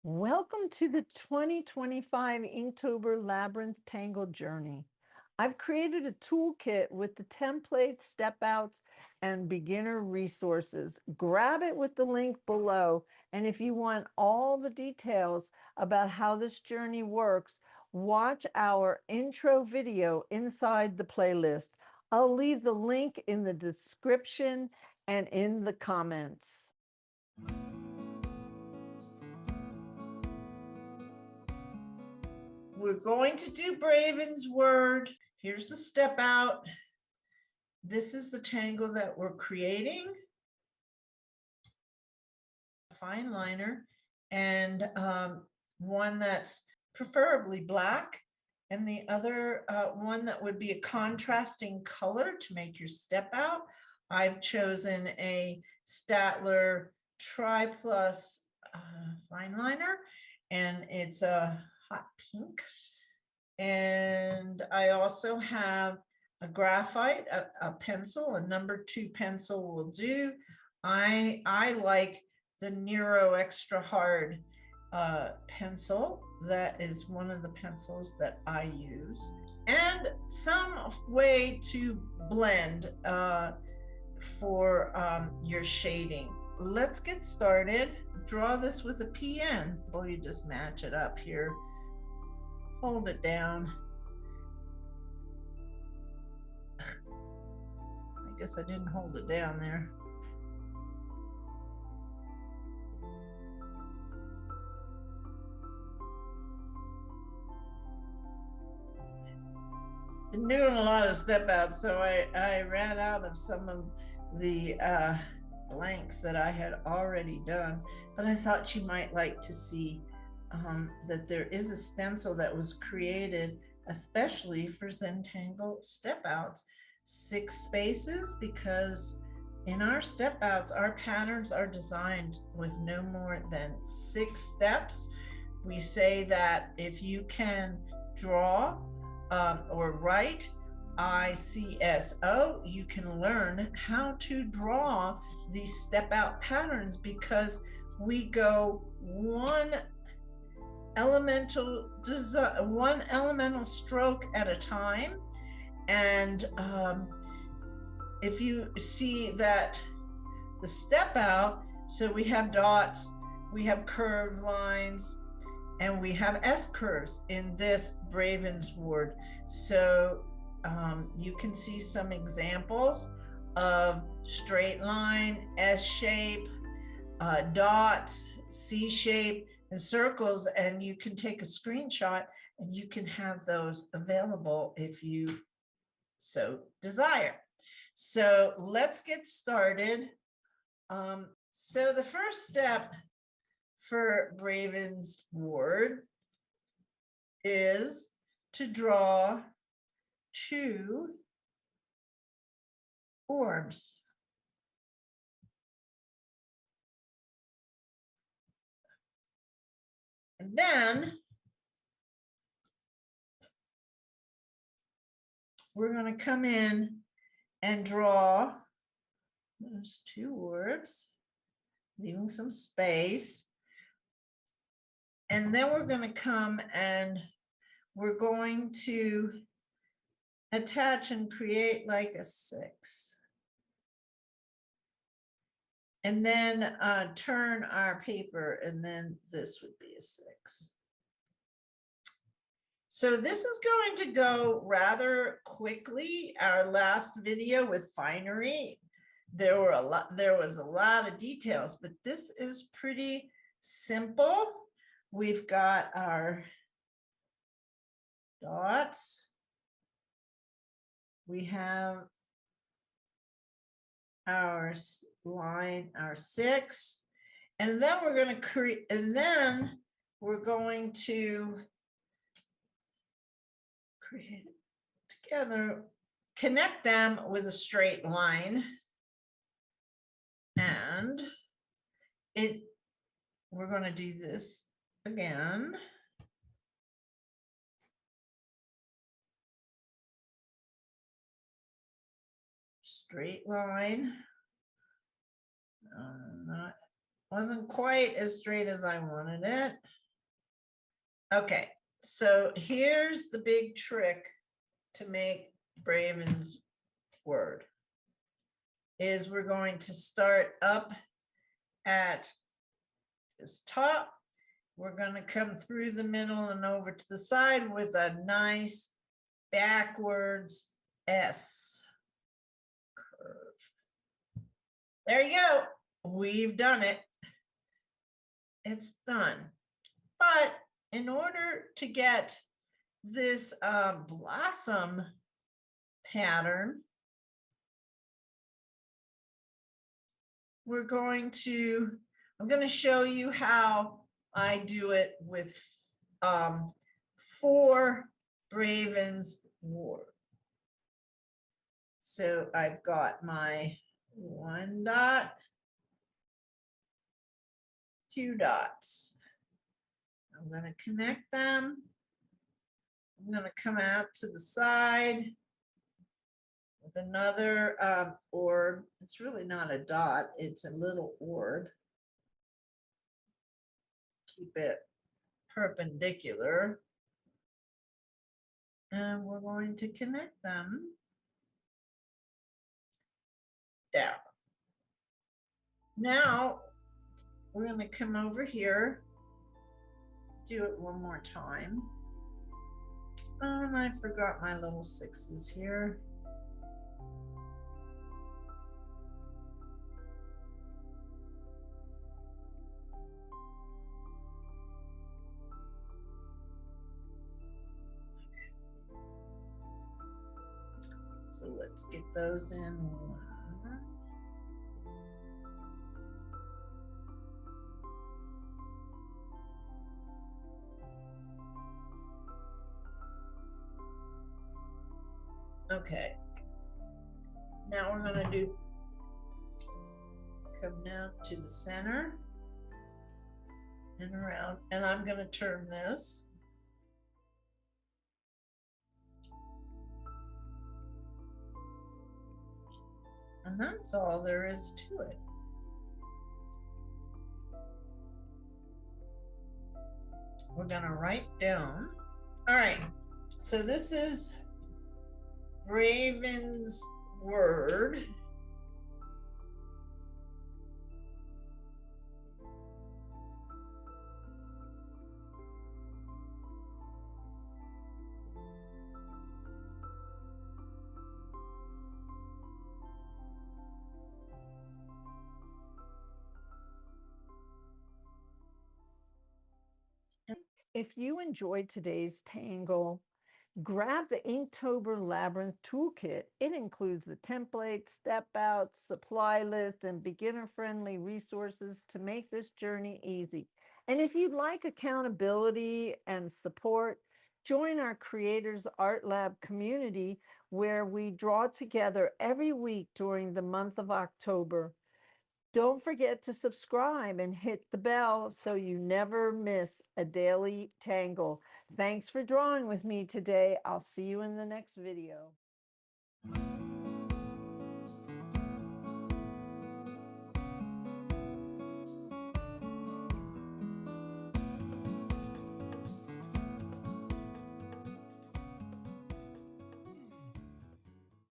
Welcome to the 2025 Inktober Labyrinth Tangle Journey. I've created a toolkit with the templates, step outs, and beginner resources. Grab it with the link below. And if you want all the details about how this journey works, watch our intro video inside the playlist. I'll leave the link in the description and in the comments. We're going to do Bravensword. Here's the step out. This is the tangle that we're creating. Fine liner and one that's preferably black, and the other one that would be a contrasting color to make your step out. I've chosen a Statler Tri Plus fine liner, and it's a hot pink. And I also have a graphite, a pencil, a number 2 pencil will do. I like the Nero Extra Hard pencil. That is one of the pencils that I use. And some way to blend for your shading. Let's get started. Draw this with a pen. Well, you just match it up here. Hold it down. I guess I didn't hold it down there. Been doing a lot of step outs, so I ran out of some of the blanks that I had already done, but I thought you might like to see that there is a stencil that was created especially for Zentangle step outs. 6 spaces, because in our step outs, our patterns are designed with no more than 6 steps. We say that if you can draw or write ICSO, you can learn how to draw these step out patterns, because we go one elemental stroke at a time. And if you see that the step out, so we have dots, we have curved lines, and we have S curves in this Bravensword. So you can see some examples of straight line, S shape, dots, C shape, and circles, and you can take a screenshot and you can have those available if you so desire. So let's get started. So the first step for Bravensword is to draw 2 orbs. And then we're going to come in and draw those 2 orbs, leaving some space. And then we're going to come and we're going to attach and create like a 6. And then turn our paper, and then this would be a 6. So this is going to go rather quickly. Our last video with finery, there was a lot of details, but this is pretty simple. We've got our dots. We have our line, our 6, and then we're going to create, and then we're going to create it together, connect them with a straight line, and we're going to do this again. Straight line, not Wasn't quite as straight as I wanted it. Okay, so here's the big trick to make Bravensword is we're going to start up at this top. We're going to come through the middle and over to the side with a nice backwards S curve. There you go. We've done it. It's done. But in order to get this blossom pattern, I'm going to show you how I do it with 4 Bravensword. So I've got my 1 dot, 2 dots. I'm going to connect them. I'm going to come out to the side with another orb. It's really not a dot, it's a little orb. Keep it perpendicular. And we're going to connect them there. Now we're going to come over here, do it one more time. And I forgot my little 6s here. So let's get those in. Okay. Now we're going to come down to the center and around, and I'm going to turn this. And that's all there is to it. We're going to write down. All right. So this is Bravensword. If you enjoyed today's Tangle, grab the Inktober Labyrinth Toolkit. It includes the template, step outs, supply list, and beginner-friendly resources to make this journey easy. And if you'd like accountability and support, join our Creators Art Lab community where we draw together every week during the month of October. Don't forget to subscribe and hit the bell so you never miss a daily tangle. Thanks for drawing with me today. I'll see you in the next video.